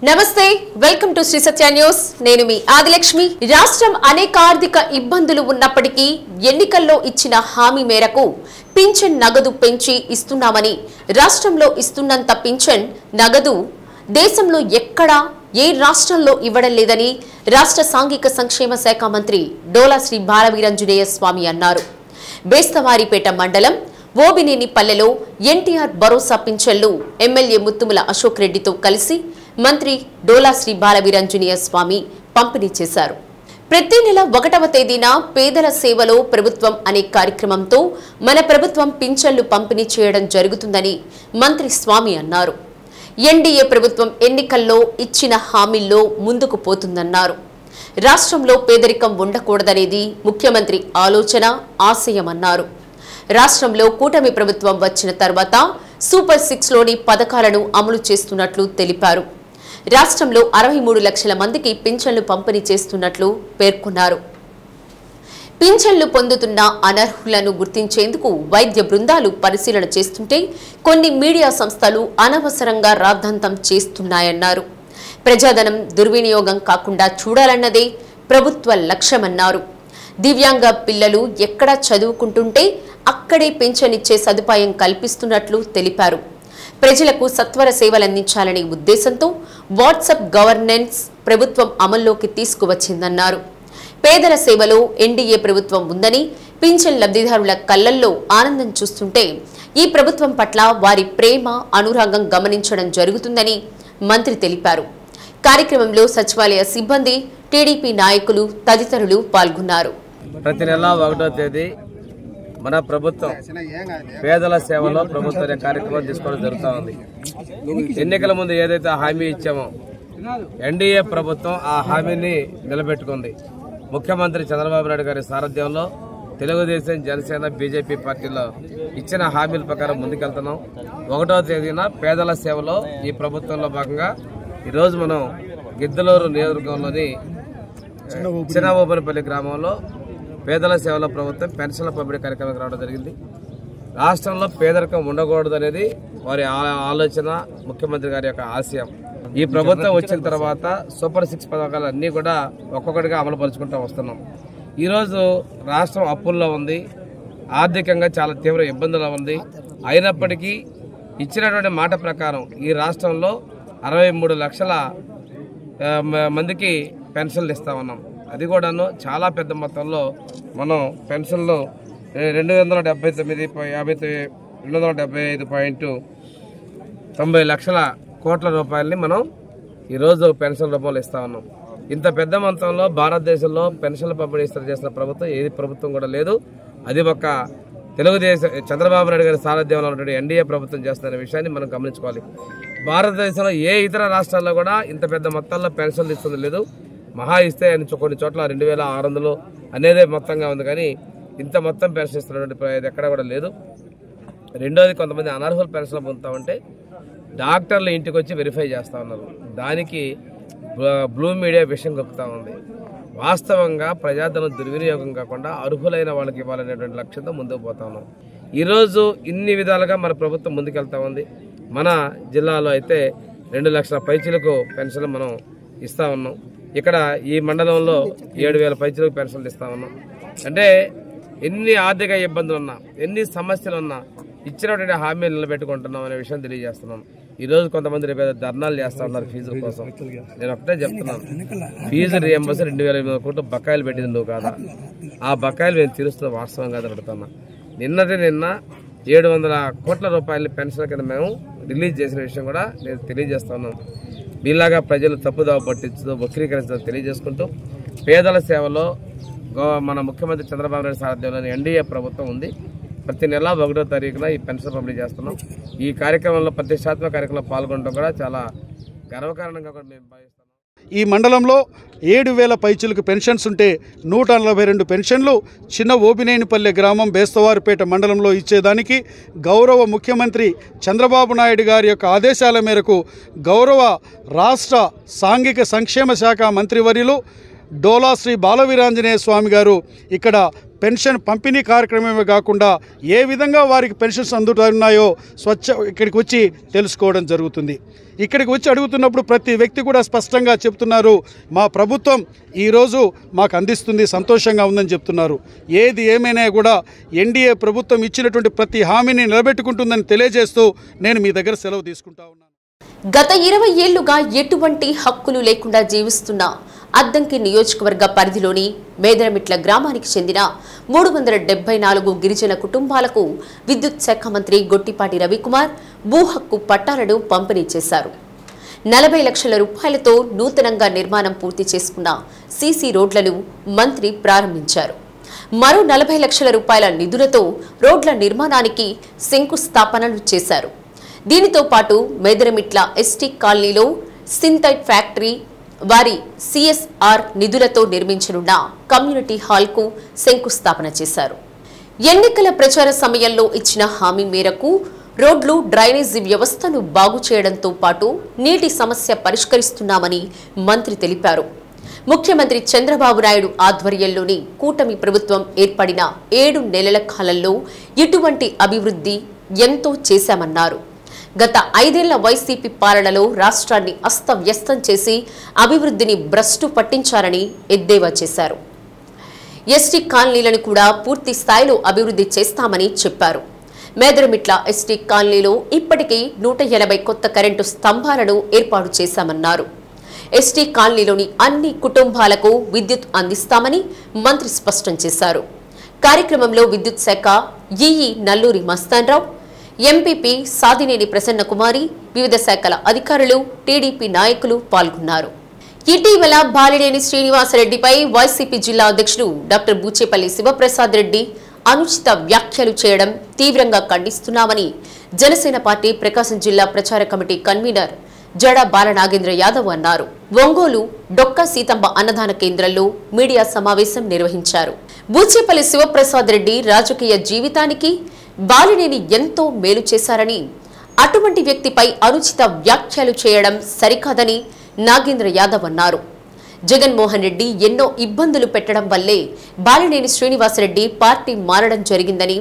నమస్తే welcome to Shri Satya news నేను మీ ఆదిలక్ష్మి రాష్ట్రం అనేక ఆర్థిక ఇబ్బందులు ఉన్నప్పటికీ ఎన్నికల్లో ఇచ్చిన హామీ మేరకు పింఛన్ నగదు పెంచి ఇస్తున్నామని రాష్ట్రంలో ఇస్తున్నంత పింఛన్ నగదు దేశంలో ఎక్కడా ఏ రాష్ట్రంలో ఇవ్వడం లేదని రాష్ట్ర సాంఘిక సంక్షేమ శాఖ మంత్రి డోలా శ్రీ బాలవీరాంజనేయ స్వామి అన్నారు. బేస్తవారిపేట మండలం ఓబినేనిపల్లెలో ఎన్టీఆర్ భరోసా పింఛన్లు ఎమ్మెల్యే ముత్తుముల అశోక్ రెడ్డితో కలిసి మంత్రి డోలా శ్రీ బాలవీరాంజనేయ స్వామి పంపిణీ చేశారు. ప్రతి నెల 1వ తేదీన పేదల సేవలో ప్రభుత్వం అనే కార్యక్రమంతో మన ప్రభుత్వం పింఛన్లు పంపిణీ చేయడం జరుగుతుందని మంత్రి స్వామి అన్నారు. ఎన్డీఏ ప్రభుత్వం ఎన్నికల్లో ఇచ్చిన హామీల్లో ముందుకు పోతుందన్నారు. రాష్ట్రంలో పేదరికం ఉండకూడదనేది ముఖ్యమంత్రి ఆలోచన ఆశయమన్నారు. రాష్ట్రంలో కూటమి ప్రభుత్వం వచ్చిన తర్వాత సూపర్ 6లోని పథకాలను అమలు చేస్తున్నట్లు తెలిపారు. రాష్ట్రంలో 63 లక్షల మందికి పింఛన్లు పంపిణీ చేస్తున్నట్లు పేర్కొన్నారు. పింఛన్లు పొందుతున్న అనర్హులను గుర్తించేందుకు వైద్య బృందాలు పరిశీలన చేస్తుంటే కొన్ని మీడియా సంస్థలు అనవసరంగా రాద్ధాంతం చేస్తున్నాయన్నారు. ప్రజాధనం దుర్వినియోగం కాకుండా చూడాలన్నదే ప్రభుత్వ లక్ష్యమన్నారు. దివ్యాంగ పిల్లలు ఎక్కడ చదువుకుంటుంటే అక్కడే పింఛన్ ఇచ్చే సదుపాయం కల్పిస్తున్నట్లు తెలిపారు. ప్రజలకు సత్వర సేవలందించాలనే ఉద్దేశంతో వాట్సాప్ గవర్నెన్స్ ప్రభుత్వం అమల్లోకి తీసుకువచ్చిందన్నారు. పేదల సేవలో ఎన్డీఏ ప్రభుత్వం ఉందని పింఛన్ లబ్ధిదారుల కళ్లల్లో ఆనందం చూస్తుంటే ఈ ప్రభుత్వం పట్ల వారి ప్రేమ అనురాగం గమనించడం జరుగుతుందని మంత్రి తెలిపారు. కార్యక్రమంలో సచివాలయ సిబ్బంది, టీడీపీ నాయకులు తదితరులు పాల్గొన్నారు. ప్రతి నెల 1వ తేదీ మన ప్రభుత్వం పేదల సేవలో ప్రభుత్వ కార్యక్రమం తీసుకోవడం జరుగుతూ ఉంది. ఎన్నికల ముందు ఏదైతే హామీ ఇచ్చామో ఎన్డీఏ ప్రభుత్వం ఆ హామీని నిలబెట్టుకుంది. ముఖ్యమంత్రి చంద్రబాబు నాయుడు గారి సారథ్యంలో తెలుగుదేశం, జనసేన, బీజేపీ పార్టీలో ఇచ్చిన హామీల ప్రకారం ముందుకెళ్తున్నాం. 1వ తేదీన పేదల సేవలో ఈ ప్రభుత్వంలో భాగంగా ఈరోజు మనం గిద్దలూరు నియోజకవర్గంలోని చిన్న ఓబనపల్లి గ్రామంలో పేదల సేవల ప్రభుత్వం పెన్షన్ల పంపిణీ కార్యక్రమానికి రావడం జరిగింది. రాష్ట్రంలో పేదరికం ఉండకూడదు అనేది వారి ఆలోచన, ముఖ్యమంత్రి గారి యొక్క ఆశయం. ఈ ప్రభుత్వం వచ్చిన తర్వాత సూపర్ 6 పథకాలు అన్నీ కూడా ఒక్కొక్కటిగా అమలు పరుచుకుంటూ వస్తున్నాం. ఈరోజు రాష్ట్రం అప్పుల్లో ఉంది, ఆర్థికంగా చాలా తీవ్ర ఇబ్బందులు ఉంది. అయినప్పటికీ ఇచ్చినటువంటి మాట ప్రకారం ఈ రాష్ట్రంలో 63 లక్షల మందికి పెన్షన్లు ఇస్తా ఉన్నాం. అది కూడాను చాలా పెద్ద మొత్తంలో మనం పెన్షన్లు 275.90 లక్షల కోట్ల రూపాయలని మనం ఈరోజు పెన్షన్ రూపంలో ఇస్తా ఉన్నాం. ఇంత పెద్ద మొత్తంలో భారతదేశంలో పెన్షన్ల పంపిణీ చేసిన ప్రభుత్వం ఏది ప్రభుత్వం కూడా లేదు. అది ఒక తెలుగుదేశం చంద్రబాబు నాయుడు గారి సారథ్యంలో ఉన్నటువంటి ఎన్డీఏ ప్రభుత్వం చేస్తున్న విషయాన్ని మనం గమనించుకోవాలి. భారతదేశంలో ఏ ఇతర రాష్ట్రాల్లో కూడా ఇంత పెద్ద మొత్తంలో పెన్షన్లు ఇస్తుంది లేదు. మహా ఇస్తే కొన్ని చోట్ల 2600 అనేదే మొత్తంగా ఉంది, కానీ ఇంత మొత్తం పెన్షన్ ఇస్తున్నటువంటి ఎక్కడ కూడా లేదు. రెండోది, కొంతమంది అనర్హులు పెన్షన్లు పొందుతామంటే డాక్టర్లు ఇంటికి వచ్చి వెరిఫై చేస్తూ ఉన్నారు. దానికి బ్లూ మీడియా విషయం కక్కుతా ఉంది. వాస్తవంగా ప్రజాధనం దుర్వినియోగం కాకుండా అర్హులైన వాళ్ళకి ఇవ్వాలనేటువంటి లక్ష్యంతో ముందుకు పోతా ఉన్నాం. ఈరోజు ఇన్ని విధాలుగా మన ప్రభుత్వం ముందుకెళ్తా ఉంది. మన జిల్లాలో అయితే 2 లక్షల పైచీలకు పెన్షన్లు మనం ఇస్తా ఉన్నాం. ఇక్కడ ఈ మండలంలో 7,000 పైచీలకు పెన్షన్లు ఇస్తా ఉన్నాం. అంటే ఎన్ని ఆర్థిక ఇబ్బందులు ఉన్నా, ఎన్ని సమస్యలు ఉన్నా ఇచ్చినటువంటి హామీలు నిలబెట్టుకుంటున్నాం అనే విషయం తెలియజేస్తున్నాం. ఈ రోజు కొంతమంది రేపు ధర్నాలు చేస్తా ఉన్నారు ఫీజుల కోసం. నేను ఒకటే చెప్తున్నాను, ఫీజు రియంబర్స్ 2,800 కోట్లు బకాయిలు పెట్టింది నువ్వు కాదా? ఆ బకాయిలు మేము తీరుస్తున్న వాస్తవం కాదు అడుగుతున్నా. నిన్న 700 కోట్ల రూపాయల పెన్షన్ కింద మేము రిలీజ్ చేసిన విషయం కూడా నేను తెలియజేస్తున్నాను. మీలాగా ప్రజలు తప్పుదావ పట్టించు వక్రీకరించడం తెలియజేసుకుంటూ పేదల సేవలో మన ముఖ్యమంత్రి చంద్రబాబు నాయుడు సారథ్యంలోని ఎన్డీఏ ప్రభుత్వం ఉంది. ప్రతి నెల 1వ తారీఖున ఈ పెన్షన్ పంపిణీ చేస్తున్నాం. ఈ కార్యక్రమంలో ప్రతిష్టాత్మక కార్యక్రమంలో పాల్గొనడం కూడా చాలా గర్వకారణంగా కూడా మేము భావిస్తున్నాం. ఈ మండలంలో 7,000 పైచులకు పెన్షన్స్ ఉంటే 142 పెన్షన్లు చిన్న ఓబినేనిపల్లె గ్రామం బేస్తవారిపేట మండలంలో ఇచ్చేదానికి గౌరవ ముఖ్యమంత్రి చంద్రబాబు నాయుడు గారి యొక్క ఆదేశాల మేరకు గౌరవ రాష్ట్ర సాంఘిక సంక్షేమ శాఖ మంత్రివర్యులు డోలా శ్రీ బాలవీరాంజనేయ స్వామి గారు ఇక్కడ పెన్షన్ పంపిణీ కార్యక్రమమే కాకుండా ఏ విధంగా వారికి పెన్షన్స్ అందుతున్నాయో ఇక్కడికి వచ్చి తెలుసుకోవడం జరుగుతుంది. ఇక్కడికి వచ్చి అడుగుతున్నప్పుడు ప్రతి వ్యక్తి కూడా స్పష్టంగా చెప్తున్నారు, మా ప్రభుత్వం ఈరోజు మాకు అందిస్తుంది, సంతోషంగా ఉందని చెప్తున్నారు. ఏది ఏమైనా కూడా ఎన్డీఏ ప్రభుత్వం ఇచ్చినటువంటి ప్రతి హామీని నిలబెట్టుకుంటుందని తెలియజేస్తూ నేను మీ దగ్గర సెలవు తీసుకుంటా ఉన్నాను. గత 20 ఏళ్లుగా ఎటువంటి హక్కులు లేకుండా జీవిస్తున్న అద్దంకి నియోజకవర్గ పరిధిలోని మేదరమిట్ల గ్రామానికి చెందిన 374 గిరిజన కుటుంబాలకు విద్యుత్ శాఖ మంత్రి గొట్టిపాటి రవికుమార్ భూ హక్కు పట్టాలను పంపిణీ చేశారు. 40 లక్షల రూపాయలతో నూతనంగా నిర్మాణం పూర్తి చేసుకున్న సీసీ రోడ్లను మంత్రి ప్రారంభించారు. మరో 40 లక్షల రూపాయల నిధులతో రోడ్ల నిర్మాణానికి శంకుస్థాపనలు చేశారు. దీనితో పాటు మేదరమిట్ల ఎస్టీ కాలనీలో సింథైట్ ఫ్యాక్టరీ వారి సిఎస్ఆర్ నిధులతో నిర్మించనున్న కమ్యూనిటీ హాల్కు శంకుస్థాపన చేశారు. ఎన్నికల ప్రచార సమయంలో ఇచ్చిన హామీ మేరకు రోడ్లు డ్రైనేజీ వ్యవస్థను బాగు చేయడంతో పాటు నీటి సమస్య పరిష్కరిస్తున్నామని మంత్రి తెలిపారు. ముఖ్యమంత్రి చంద్రబాబు నాయుడు ఆధ్వర్యంలోని కూటమి ప్రభుత్వం ఏర్పడిన 7 నెలల కాలంలో ఇటువంటి అభివృద్ధి ఎంతో చేశామన్నారు. గత 5 ఏళ్ల వైసీపీ పాలనలో రాష్ట్రాన్ని అస్తవ్యస్తం చేసి అభివృద్ధిని భ్రష్టు పట్టించారని ఎద్దేవా చేశారు. ఎస్టీ కాలనీలను కూడా పూర్తి స్థాయిలో అభివృద్ధి చేస్తామని చెప్పారు. మేదరమిట్ల ఎస్టీ కాలనీలో ఇప్పటికీ 180 కొత్త కరెంటు స్తంభాలను ఏర్పాటు చేశామన్నారు. ఎస్టీ కాలనీలోని అన్ని కుటుంబాలకు విద్యుత్ అందిస్తామని మంత్రి స్పష్టం చేశారు. కార్యక్రమంలో విద్యుత్ శాఖ ఈఈ నల్లూరి మస్తాన్రావు, ఎంపీపీ సాదినేని ప్రసన్న కుమారి, వివిధ శాఖల అధికారులు, టీడీపీ నాయకులు పాల్గొన్నారు. ఇటీవల బాలినేని శ్రీనివాసరెడ్డిపై వైసీపీ జిల్లా అధ్యక్షుడు డాక్టర్ బూచేపల్లి శివప్రసాద్ రెడ్డి అనుచిత వ్యాఖ్యలు చేయడం తీవ్రంగా ఖండిస్తున్నామని జనసేన పార్టీ ప్రకాశం జిల్లా ప్రచార కమిటీ కన్వీనర్ జడ బాలనాగేంద్ర యాదవ్ అన్నారు. ఒంగోలు డొక్క సీతమ్మ అన్నదాన కేంద్రంలో మీడియా సమావేశం నిర్వహించారు. బూచేపల్లి శివప్రసాద్ రెడ్డి రాజకీయ జీవితానికి బాలినేని ఎంతో మేలు చేశారని, అటువంటి వ్యక్తిపై అనుచిత వ్యాఖ్యలు చేయడం సరికాదని నాగేంద్ర యాదవ్ అన్నారు. జగన్మోహన్ రెడ్డి ఎన్నో ఇబ్బందులు పెట్టడం వల్లే బాలినేని శ్రీనివాసరెడ్డి పార్టీ మారడం జరిగిందని,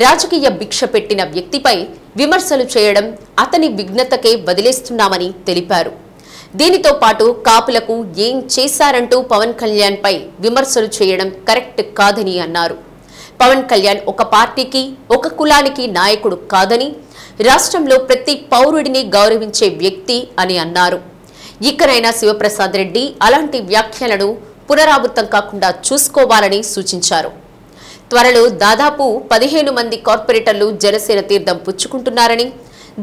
రాజకీయ భిక్ష పెట్టిన వ్యక్తిపై విమర్శలు చేయడం అతని విఘ్నతకే వదిలేస్తున్నామని తెలిపారు. దీనితో పాటు కాపులకు ఏం చేశారంటూ పవన్ కళ్యాణ్ పై విమర్శలు చేయడం కరెక్ట్ కాదని అన్నారు. పవన్ కళ్యాణ్ ఒక పార్టీకి, ఒక కులానికి నాయకుడు కాదని, రాష్ట్రంలో ప్రతి పౌరుడిని గౌరవించే వ్యక్తి అని అన్నారు. ఇకనైనా శివప్రసాద్ రెడ్డి అలాంటి వ్యాఖ్యలను పునరావృతం కాకుండా చూసుకోవాలని సూచించారు. త్వరలో దాదాపు 15 మంది కార్పొరేటర్లు జనసేన తీర్థం పుచ్చుకుంటున్నారని,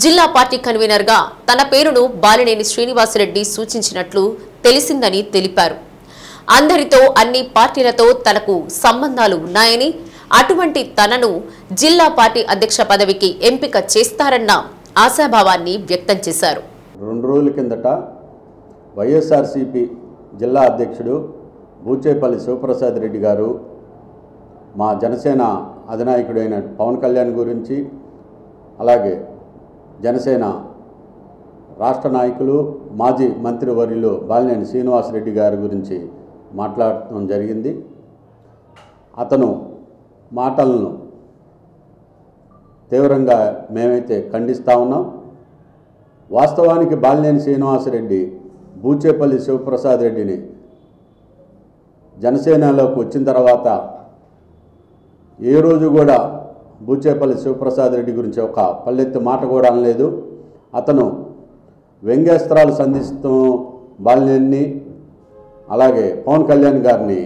జిల్లా పార్టీ కన్వీనర్గా తన పేరును బాలినేని శ్రీనివాసరెడ్డి సూచించినట్లు తెలిసిందని తెలిపారు. అందరితో, అన్ని పార్టీలతో తనకు సంబంధాలు ఉన్నాయని, అటువంటి తనను జిల్లా పార్టీ అధ్యక్ష పదవికి ఎంపిక చేస్తారన్న ఆశాభావాన్ని వ్యక్తం చేశారు. 2 రోజుల కిందట వైఎస్ఆర్సీపీ జిల్లా అధ్యక్షుడు బూచేపల్లి శివప్రసాద్ రెడ్డి గారు మా జనసేన అధినాయకుడైన పవన్ కళ్యాణ్ గురించి, అలాగే జనసేన రాష్ట్ర నాయకులు మాజీ మంత్రివర్యులు బాలినేని శ్రీనివాసరెడ్డి గారి గురించి మాట్లాడటం జరిగింది. అతను మాటలను తీవ్రంగా మేమైతే ఖండిస్తూ ఉన్నాం. వాస్తవానికి బాలినేని శ్రీనివాసరెడ్డి బూచేపల్లి శివప్రసాద్ రెడ్డిని జనసేనలోకి వచ్చిన తర్వాత ఏ రోజు కూడా బూచేపల్లి శివప్రసాద్ రెడ్డి గురించి ఒక పల్లెత్తు మాట కూడా అనలేదు. అతను వ్యంగ్యాస్త్రాలు సంధిస్తూ బాలినేని అలాగే పవన్ కళ్యాణ్ గారిని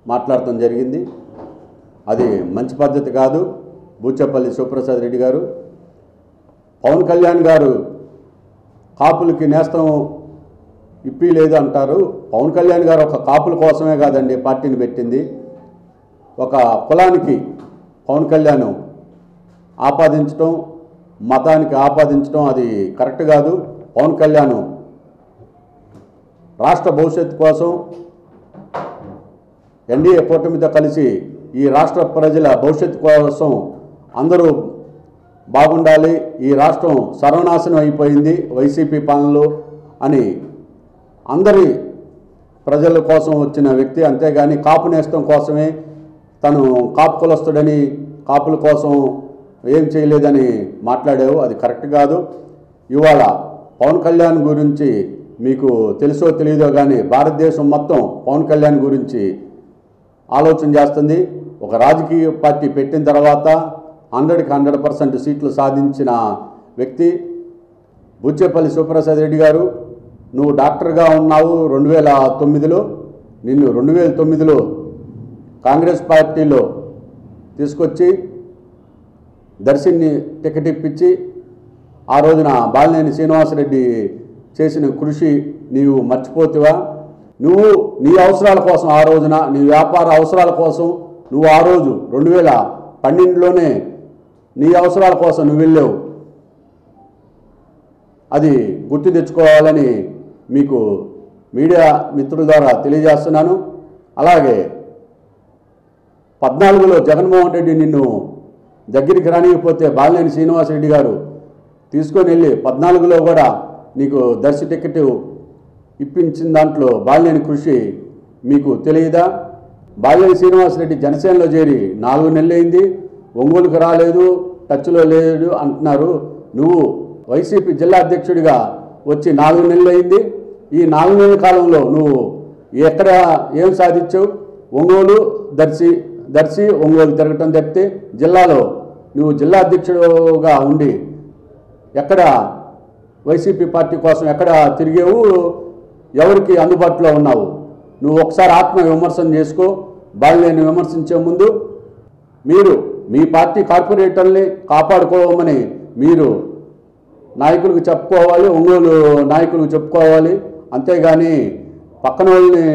మాట్లాడటం జరిగింది. అది మంచి పద్ధతి కాదు. బూచేపల్లి శివప్రసాద్ రెడ్డి గారు, పవన్ కళ్యాణ్ గారు కాపులకి నేస్తం ఇప్పి లేదు అంటారు. పవన్ కళ్యాణ్ గారు ఒక కాపుల కోసమే కాదండి పార్టీని పెట్టింది. ఒక కులానికి పవన్ కళ్యాణ్ ఆపాదించడం, మతానికి ఆపాదించడం అది కరెక్ట్ కాదు. పవన్ కళ్యాణ్ రాష్ట్ర భవిష్యత్తు కోసం ఎన్డీఏ కూటమితో కలిసి ఈ రాష్ట్ర ప్రజల భవిష్యత్తు కోసం అందరూ బాగుండాలి, ఈ రాష్ట్రం సర్వనాశనం అయిపోయింది వైసీపీ పాలనలో అని అందరి ప్రజల కోసం వచ్చిన వ్యక్తి, అంతేగాని కాపు నేస్తం కోసమే తను కాపు కులస్తుడని కాపుల కోసం ఏం చేయలేదని మాట్లాడావు. అది కరెక్ట్ కాదు. ఇవాళ పవన్ కళ్యాణ్ గురించి మీకు తెలుసో తెలియదో కానీ భారతదేశం మొత్తం పవన్ కళ్యాణ్ గురించి ఆలోచన చేస్తుంది. ఒక రాజకీయ పార్టీ పెట్టిన తర్వాత 100కి 100% సీట్లు సాధించిన వ్యక్తి బూచేపల్లి శివప్రసాద్ రెడ్డి గారు. నువ్వు డాక్టర్గా ఉన్నావు 2009లో. నిన్ను 2009లో కాంగ్రెస్ పార్టీలో తీసుకొచ్చి దర్శిని టికెట్ ఇప్పించి ఆ రోజున బాలినేని శ్రీనివాసరెడ్డి చేసిన కృషి నీవు మర్చిపోతావా? నువ్వు నీ అవసరాల కోసం ఆ రోజున నీ వ్యాపార అవసరాల కోసం నువ్వు ఆ రోజు 2012లోనే నీ అవసరాల కోసం నువ్వు వెళ్ళావు. అది గుర్తు తెచ్చుకోవాలని మీకు మీడియా మిత్రుల ద్వారా తెలియజేస్తున్నాను. అలాగే 14లో జగన్మోహన్ రెడ్డి నిన్ను దగ్గరికి రానికపోతే బాలినేని శ్రీనివాసరెడ్డి గారు తీసుకొని వెళ్ళి 14లో కూడా నీకు దర్శి టికెట్ ఇప్పించిన దాంట్లో బాలినేని కృషి మీకు తెలియదా? బాలినేని శ్రీనివాసరెడ్డి జనసేనలో చేరి 4 నెలలు అయింది, ఒంగోలుకు రాలేదు, టచ్లో లేడు అంటున్నారు. నువ్వు వైసీపీ జిల్లా అధ్యక్షుడిగా వచ్చి 4 నెలలు అయింది. ఈ 4 నెలల కాలంలో నువ్వు ఎక్కడ ఏం సాధించావు? ఒంగోలు దర్శి ఒంగోలు తిరగటం తప్పితే జిల్లాలో నువ్వు జిల్లా అధ్యక్షుడుగా ఉండి ఎక్కడ వైసీపీ పార్టీ కోసం ఎక్కడ తిరిగావు? ఎవరికి అందుబాటులో ఉన్నావు? నువ్వు ఒకసారి ఆత్మ విమర్శన చేసుకో. బాలినేని విమర్శించే ముందు మీరు మీ పార్టీ కార్పొరేటర్ని కాపాడుకోవమని మీరు నాయకులకు చెప్పుకోవాలి, ఒంగోలు నాయకులకు చెప్పుకోవాలి. అంతేగాని పక్కన వాళ్ళని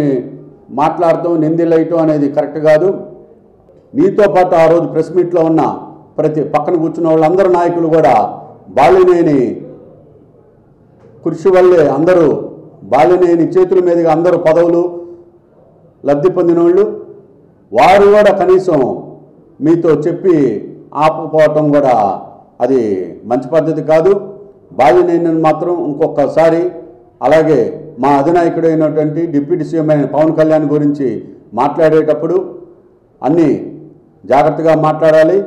మాట్లాడటం నిందిలేయటం అనేది కరెక్ట్ కాదు. నీతో పాటు ఆ రోజు ప్రెస్ మీట్లో ఉన్న ప్రతి పక్కన కూర్చున్న వాళ్ళందరూ నాయకులు కూడా బాలినేని కృషి వల్లే అందరూ బాలినేని చేతుల మీదుగా అందరూ పదవులు లబ్ధి పొందిన వాళ్ళు. వారు కూడా కనీసం మీతో చెప్పి ఆపపోవటం కూడా అది మంచి పద్ధతి కాదు. బాలినేని మాత్రం ఇంకొకసారి అలాగే మా అధినాయకుడైనటువంటి డిప్యూటీ సీఎం అయిన పవన్ కళ్యాణ్ గురించి మాట్లాడేటప్పుడు అన్నీ జాగ్రత్తగా మాట్లాడాలి.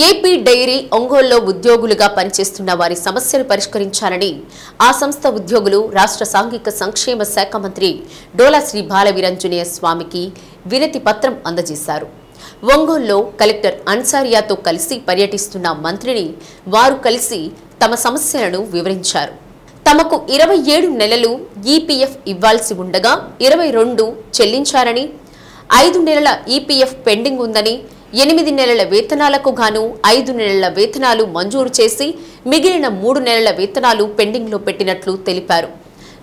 ఏపీ డైరీ ఒంగోలులో ఉద్యోగులుగా పనిచేస్తున్న వారి సమస్యలు పరిష్కరించాలని ఆ సంస్థ ఉద్యోగులు రాష్ట్ర సాంఘిక సంక్షేమ శాఖ మంత్రి డోలా శ్రీ బాలవీరాంజనేయ స్వామికి వినతి పత్రం అందజేశారు. ఒంగోలులో కలెక్టర్ అన్సారియాతో కలిసి పర్యటిస్తున్న మంత్రిని వారు కలిసి తమ సమస్యలను వివరించారు. తమకు 27 నెలలు ఈపీఎఫ్ ఇవ్వాల్సి ఉండగా 22 చెల్లించారని, 5 నెలల ఈపీఎఫ్ పెండింగ్ ఉందని, 8 నెలల వేతనాలకు గాను 5 నెలల వేతనాలు మంజూరు చేసి మిగిలిన 3 నెలల వేతనాలు పెండింగ్లో పెట్టినట్లు తెలిపారు.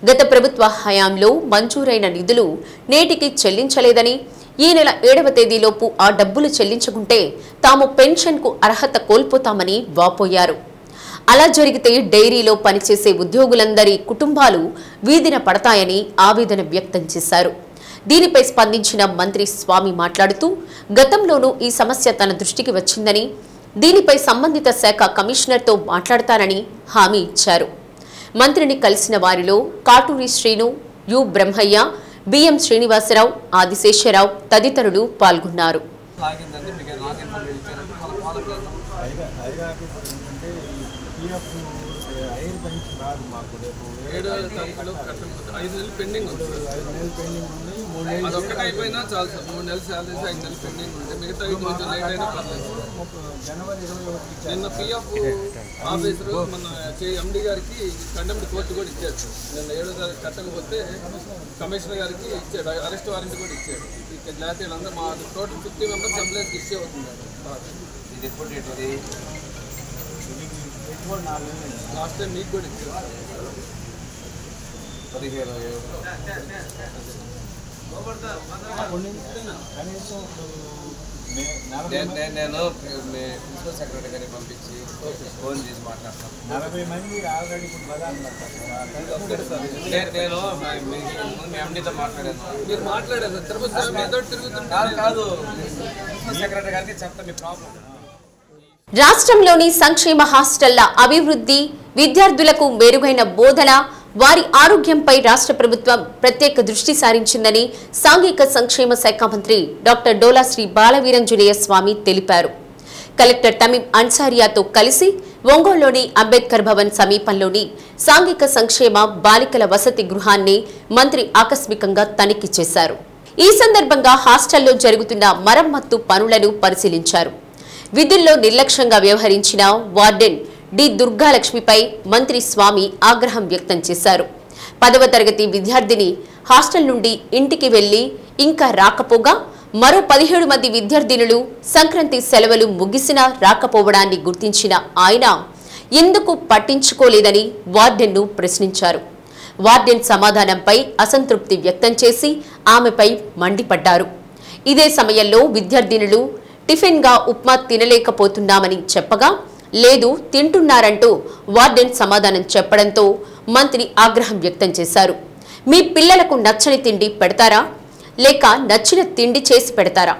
గత ప్రభుత్వ హయాంలో మంజూరైన నిధులు నేటికి చెల్లించలేదని, ఈ నెల 7వ తేదీలోపు ఆ డబ్బులు చెల్లించకుంటే తాము పెన్షన్కు అర్హత కోల్పోతామని వాపోయారు. అలా జరిగితే డైరీలో పనిచేసే ఉద్యోగులందరి కుటుంబాలు వీధిన పడతాయని ఆవేదన వ్యక్తం చేశారు. దీనిపై స్పందించిన మంత్రి స్వామి మాట్లాడుతూ గతంలోనూ ఈ సమస్య తన దృష్టికి వచ్చిందని, దీనిపై సంబంధిత శాఖ కమిషనర్తో మాట్లాడతానని హామీ ఇచ్చారు. మంత్రిని కలిసిన వారిలో కాటూరి శ్రీను, యు బ్రహ్మయ్య, బిఎం శ్రీనివాసరావు, ఆదిశేషరావు తదితరులు పాల్గొన్నారు. అదొక్కటి అయిపోయినా చాలు సార్. 3 నెలలు శాలరీస్ 5 నెలలు పెండింగ్ ఉంటే మిగతా కొంచెం లేట్ అయినా పర్లేదు. నిన్న పిఎఫ్ ఆఫీసరు మన ఎండి గారికి కండెమ్డ్ కోర్టు కూడా ఇచ్చాడు. నిన్న 7వ తారీఖు కట్టకపోతే కమిషనర్ గారికి ఇచ్చాడు, అరెస్ట్ వారెంట్ కూడా ఇచ్చాడు. లేకపోతే వీళ్ళందరూ మా టోటల్ 50 మెంబర్స్ ఎంప్లాయీస్కి ఇచ్చే అవుతున్నారు. ఇది ఎప్పుడు డేట్? అది లాస్ట్ టైం మీకు కూడా ఇచ్చారు 15. నేను ప్రిన్సిపల్ సెక్రటరీ గారికి పంపించి ఫోన్ చేసి మాట్లాడతాను. 40 మంది ఆల్రెడీ నేను మీ ఎండీతో మాట్లాడాను. మీరు మాట్లాడారు కాదు ప్రిన్సిపల్ సెక్రటరీ గారికి చెప్తాను మీ ప్రాబ్లం. రాష్ట్రంలోని సంక్షేమ హాస్టళ్ల అభివృద్ధి, విద్యార్థులకు మెరుగైన బోధన, వారి ఆరోగ్యంపై రాష్ట్ర ప్రభుత్వం ప్రత్యేక దృష్టి సారించిందని సాంఘిక సంక్షేమ శాఖ మంత్రి డాక్టర్ డోలా శ్రీ బాలవీరంజనేయ స్వామి తెలిపారు. కలెక్టర్ తమీం అన్సారియాతో కలిసి ఒంగోలులోని అంబేద్కర్ భవన్ సమీపంలోని సాంఘిక సంక్షేమ బాలికల వసతి గృహాన్ని మంత్రి ఆకస్మికంగా తనిఖీ చేశారు. ఈ సందర్భంగా హాస్టల్లో జరుగుతున్న మరమ్మత్తు పనులను పరిశీలించారు. విధుల్లో నిర్లక్ష్యంగా వ్యవహరించిన వార్డెన్ డి దుర్గాలక్ష్మిపై మంత్రి స్వామి ఆగ్రహం వ్యక్తం చేశారు. 10వ తరగతి విద్యార్థిని హాస్టల్ నుండి ఇంటికి వెళ్లి ఇంకా రాకపోగా మరో 17 మంది విద్యార్థినులు సంక్రాంతి సెలవులు ముగిసినా రాకపోవడాన్ని గుర్తించిన ఆయన ఎందుకు పట్టించుకోలేదని వార్డెన్ను ప్రశ్నించారు. వార్డెన్ సమాధానంపై అసంతృప్తి వ్యక్తం చేసి ఆమెపై మండిపడ్డారు. ఇదే సమయంలో విద్యార్థినులు టిఫిన్గా ఉప్మా తినలేకపోతున్నామని చెప్పగా లేదు తింటున్నారంటూ వార్డెన్ సమాధానం చెప్పడంతో మంత్రి ఆగ్రహం వ్యక్తం చేశారు. మీ పిల్లలకు నచ్చని తిండి పెడతారా లేక నచ్చిన తిండి చేసి పెడతారా?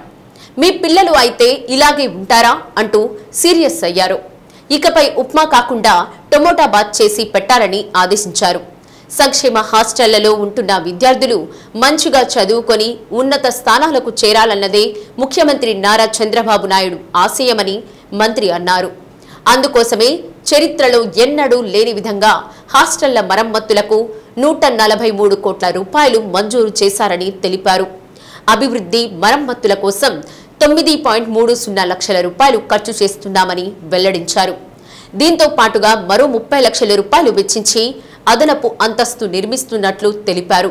మీ పిల్లలు అయితే ఇలాగే ఉంటారా అంటూ సీరియస్ అయ్యారు. ఇకపై ఉప్మా కాకుండా టమోటా బాత్ చేసి పెట్టాలని ఆదేశించారు. సంక్షేమ హాస్టళ్లలో ఉంటున్న విద్యార్థులు మంచిగా చదువుకొని ఉన్నత స్థానాలకు చేరాలన్నదే ముఖ్యమంత్రి నారా చంద్రబాబు నాయుడు ఆశయమని మంత్రి అన్నారు. అందుకోసమే చరిత్రలో ఎన్నడూ లేని విధంగా హాస్టళ్ల మరమ్మతులకు 143 కోట్ల రూపాయలు మంజూరు చేశారని తెలిపారు. అభివృద్ధి మరమ్మతుల కోసం 9.30 లక్షల రూపాయలు ఖర్చు చేస్తున్నామని వెల్లడించారు. దీంతో పాటుగా మరో 30 లక్షల రూపాయలు వెచ్చించి అదనపు అంతస్తు నిర్మిస్తున్నట్లు తెలిపారు.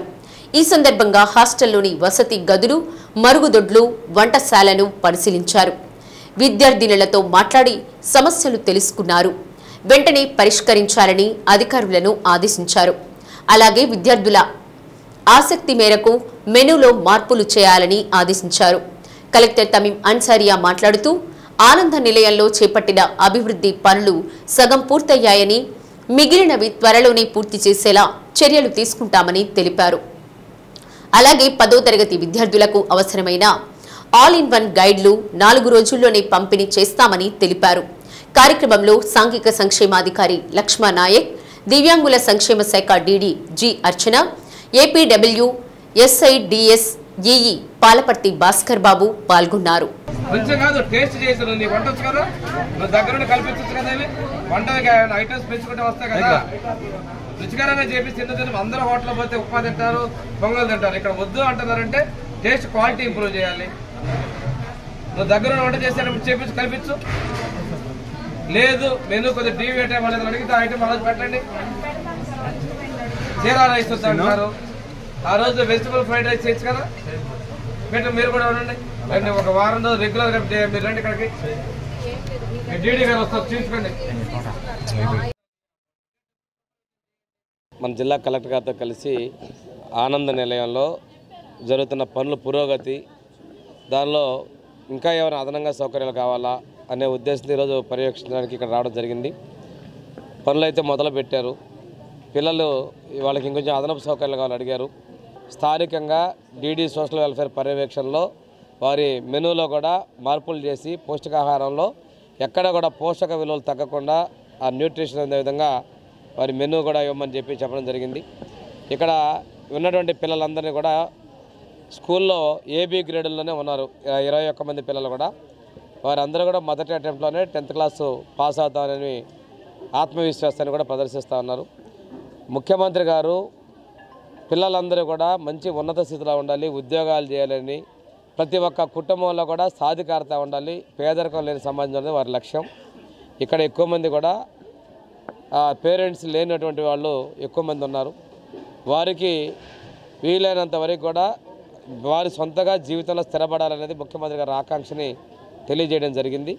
ఈ సందర్భంగా హాస్టల్లోని వసతి గదులు, మరుగుదొడ్లు, వంటశాలను పరిశీలించారు. విద్యార్థినులతో మాట్లాడి సమస్యలు తెలుసుకున్నారు. వెంటనే పరిష్కరించాలని అధికారులను ఆదేశించారు. అలాగే విద్యార్థుల ఆసక్తి మేరకు మెనూలో మార్పులు చేయాలని ఆదేశించారు. కలెక్టర్ తమీం అన్సారియా మాట్లాడుతూ ఆనంద నిలయంలో చేపట్టిన అభివృద్ధి పనులు సగం పూర్తయ్యాయని, మిగిలినవి త్వరలోనే పూర్తి చేసేలా చర్యలు తీసుకుంటామని తెలిపారు. అలాగే 10వ తరగతి విద్యార్థులకు అవసరమైన ఆల్ ఇన్ వన్ గైడ్లు 4 రోజుల్లోనే పంపిణీ చేస్తామని తెలిపారు. కార్యక్రమంలో సాంఘిక సంక్షేమాధికారి లక్ష్మా నాయక్, దివ్యాంగుల సంక్షేమ శాఖ డీడీ జి అర్చన, ఏపీడబ్ల్యూ ఎస్ఐడిఎస్ ఈఈ పాలపర్తి భాస్కర్ బాబు పాల్గొన్నారు. రుచికరంగా చేపిస్తే అందరూ హోటల్ పోతే ఉప్మా తింటారు, పొంగల్ తింటారు. ఇక్కడ వద్దు అంటున్నారంటే టేస్ట్ క్వాలిటీ ఇంప్రూవ్ చేయాలి. నువ్వు దగ్గర వంట చేసేటప్పుడు చేపించు, కల్పించు. లేదు మెనూ కొద్దిగా డీవియేట్ అవ్వలేదు అడిగితే ఐటమ్ అలా పెట్టండి. జీరా రైస్ వద్దు అంటున్నారు, ఆ రోజు వెజిటబుల్ ఫ్రైడ్ రైస్ చేయొచ్చు కదా, పెట్టు. మీరు కూడా ఉండండి, ఒక వారం రోజు రెగ్యులర్ గా మీరు రండి ఇక్కడికి. డీడీ గారు వస్తారు, చూసుకోండి. మన జిల్లా కలెక్టర్ గారితో కలిసి ఆనంద నిలయంలో జరుగుతున్న పనుల పురోగతి, దానిలో ఇంకా ఏమైనా అదనంగా సౌకర్యాలు కావాలా అనే ఉద్దేశంతో ఈరోజు పర్యవేక్షించడానికి ఇక్కడ రావడం జరిగింది. పనులు అయితే మొదలు పెట్టారు. పిల్లలు వాళ్ళకి ఇంకొంచెం అదనపు సౌకర్యాలు కావాలని అడిగారు. స్థానికంగా డీడీ సోషల్ వెల్ఫేర్ పర్యవేక్షణలో వారి మెనూలో కూడా మార్పులు చేసి పౌష్టికాహారంలో ఎక్కడ కూడా పోషక విలువలు తగ్గకుండా ఆ న్యూట్రిషన్ అనే విధంగా వారి మెనూ కూడా ఇవ్వమని చెప్పడం జరిగింది. ఇక్కడ ఉన్నటువంటి పిల్లలందరినీ కూడా స్కూల్లో ఏబీ గ్రేడుల్లోనే ఉన్నారు 21 మంది పిల్లలు కూడా. వారందరూ కూడా మొదటి అటెంప్ట్లోనే 10th క్లాసు పాస్ అవుతామని ఆత్మవిశ్వాసాన్ని కూడా ప్రదర్శిస్తూ ఉన్నారు. ముఖ్యమంత్రి గారు పిల్లలందరూ కూడా మంచి ఉన్నత స్థితిలో ఉండాలి, ఉద్యోగాలు చేయాలని, ప్రతి ఒక్క కుటుంబంలో కూడా సాధికారత ఉండాలి, పేదరికం లేని సమాజం అనేది వారి లక్ష్యం. ఇక్కడ ఎక్కువ మంది కూడా పేరెంట్స్ లేనటువంటి వాళ్ళు ఎక్కువ మంది ఉన్నారు. వారికి వీలైనంత వరకు కూడా వారి సొంతగా జీవితంలో స్థిరపడాలనేది ముఖ్యమంత్రి గారి ఆకాంక్షని తెలియజేయడం జరిగింది.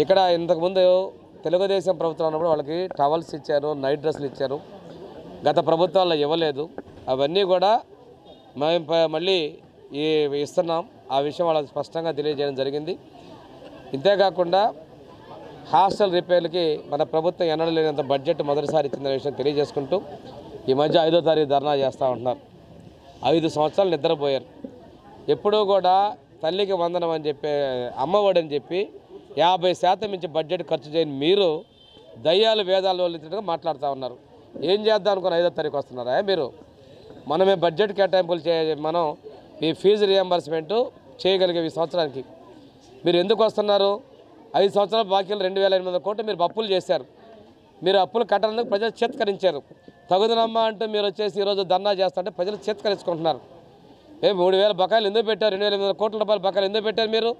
ఇక్కడ ఇంతకుముందు తెలుగుదేశం ప్రభుత్వం ఉన్నప్పుడు వాళ్ళకి టవల్స్ ఇచ్చారు, నైట్ డ్రెస్సులు ఇచ్చారు. గత ప్రభుత్వాల్లో ఇవ్వలేదు. అవన్నీ కూడా మేము మళ్ళీ ఇస్తున్నాం. ఆ విషయం వాళ్ళకి స్పష్టంగా తెలియజేయడం జరిగింది. ఇంతేకాకుండా హాస్టల్ రిపేర్లకి మన ప్రభుత్వం ఎన్నడూ లేనంత బడ్జెట్ మొదటిసారి ఇచ్చిందనే విషయం తెలియజేసుకుంటూ ఈ మధ్య 5వ తారీఖు ధర్నా చేస్తూ ఉంటున్నారు. 5 సంవత్సరాలు నిద్రపోయారు. ఎప్పుడూ కూడా తల్లికి వందనం అని చెప్పి, అమ్మఒడి అని చెప్పి 50% మించి బడ్జెట్ ఖర్చు చేయని మీరు దయ్యాలు వేదాలు వదిలినట్టుగా మాట్లాడుతూ ఉన్నారు. ఏం చేద్దాం అనుకుని 5వ తారీఖు వస్తున్నారా మీరు? మనమే బడ్జెట్ కేటాయింపులు మనం ఈ ఫీజు రియంబర్స్మెంట్ చేయగలిగే ఈ సంవత్సరానికి మీరు ఎందుకు వస్తున్నారు? 5 సంవత్సరాల బాకీలు 2,800 కోట్లు మీరు అప్పులు చేశారు. మీరు అప్పులు కట్టడానికి ప్రజలు చేత్కరించారు. తగుదనమ్మా అంటూ మీరు వచ్చేసి ఈరోజు ధర్నా చేస్తుంటే ప్రజలు చేత్కరించుకుంటున్నారు. 3,000 బకాయిలు ఎందుకు పెట్టారు? 2,800 కోట్ల రూపాయల బకాయిలు ఎందుకు పెట్టారు మీరు?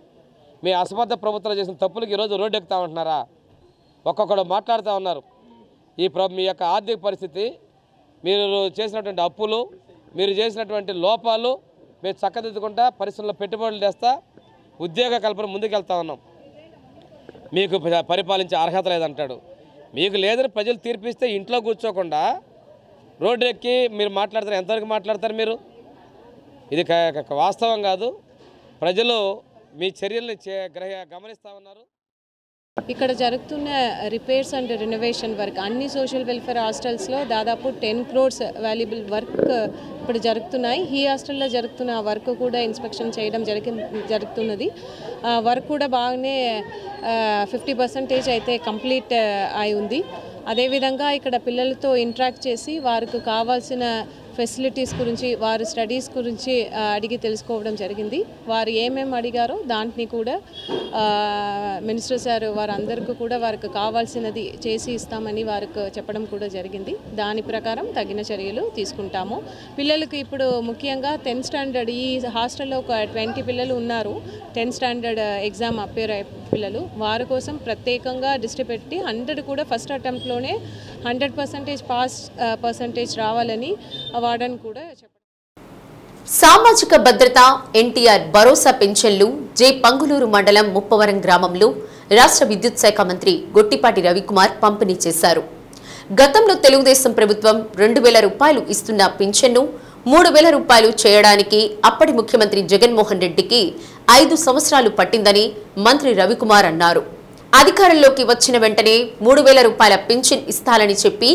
మీ అసమర్థ ప్రభుత్వాలు చేసిన తప్పులకు ఈరోజు రోడ్డు ఎక్కుతా ఉంటున్నారా? ఒక్కొక్కడు మాట్లాడుతూ ఉన్నారు. మీ యొక్క ఆర్థిక పరిస్థితి, మీరు చేసినటువంటి అప్పులు, మీరు చేసినటువంటి లోపాలు మేము చక్కదిద్దుకుంటా పరిశ్రమలో పెట్టుబడులు తెస్తా ఉద్యోగ కల్పన ముందుకెళ్తా ఉన్నాం. మీకు పరిపాలించే అర్హత లేదంటాడు. మీకు లేదని ప్రజలు తీర్పిస్తే ఇంట్లో కూర్చోకుండా రోడ్డు ఎక్కి మీరు మాట్లాడతారు. ఎంతవరకు మాట్లాడతారు మీరు? ఇది వాస్తవం కాదు. ప్రజలు మీ చర్యల్ని గమనిస్తూ ఉన్నారు. ఇక్కడ జరుగుతున్న రిపేర్స్ అండ్ రెనోవేషన్ వర్క్ అన్ని సోషల్ వెల్ఫేర్ హాస్టల్స్లో దాదాపు 10 crores వాల్యుబుల్ వర్క్ ఇప్పుడు జరుగుతున్నాయి. ఈ హాస్టల్లో జరుగుతున్న వర్క్ కూడా ఇన్స్పెక్షన్ చేయడం జరుగుతున్నది. వర్క్ కూడా బాగానే 50% అయితే కంప్లీట్ అయి ఉంది. అదేవిధంగా ఇక్కడ పిల్లలతో ఇంటరాక్ట్ చేసి వారికి కావాల్సిన ఫెసిలిటీస్ గురించి, వారి స్టడీస్ గురించి అడిగి తెలుసుకోవడం జరిగింది. వారు ఏమేమి అడిగారో దాంట్ని కూడా మినిస్టర్ సార్ వారందరికీ కూడా వారికి కావాల్సినది చేసి ఇస్తామని వారికి చెప్పడం కూడా జరిగింది. దాని ప్రకారం తగిన చర్యలు తీసుకుంటాము. పిల్లలకు ఇప్పుడు ముఖ్యంగా 10th స్టాండర్డ్ ఈ హాస్టల్లో ఒక 20 పిల్లలు ఉన్నారు. 10th స్టాండర్డ్ ఎగ్జామ్ అపేర్ అయ్యే పిల్లలు, వారి కోసం ప్రత్యేకంగా దృష్టి పెట్టి 100 కూడా ఫస్ట్ అటెంప్ట్లోనే 100% పాస్ పర్సంటేజ్ రావాలని వార్డెన్ కూడా చెప్పారు. సామాజిక భద్రత ఎన్టీఆర్ భరోసా పెన్షన్లు పంగులూరు మండలం ముప్పవరం గ్రామంలో రాష్ట్ర విద్యుత్ శాఖ మంత్రి గొట్టిపాటి రవికుమార్ పంపిణీ చేశారు. గతంలో తెలుగుదేశం ప్రభుత్వం 2,000 రూపాయలు ఇస్తున్న పెన్షన్ను 3,000 రూపాయలు చేయడానికి అప్పటి ముఖ్యమంత్రి జగన్మోహన్ రెడ్డికి 5 సంవత్సరాలు పట్టిందని మంత్రి రవికుమార్ అన్నారు. అధికారంలోకి వచ్చిన వెంటనే 3,000 రూపాయల పెన్షన్ ఇస్తానని చెప్పి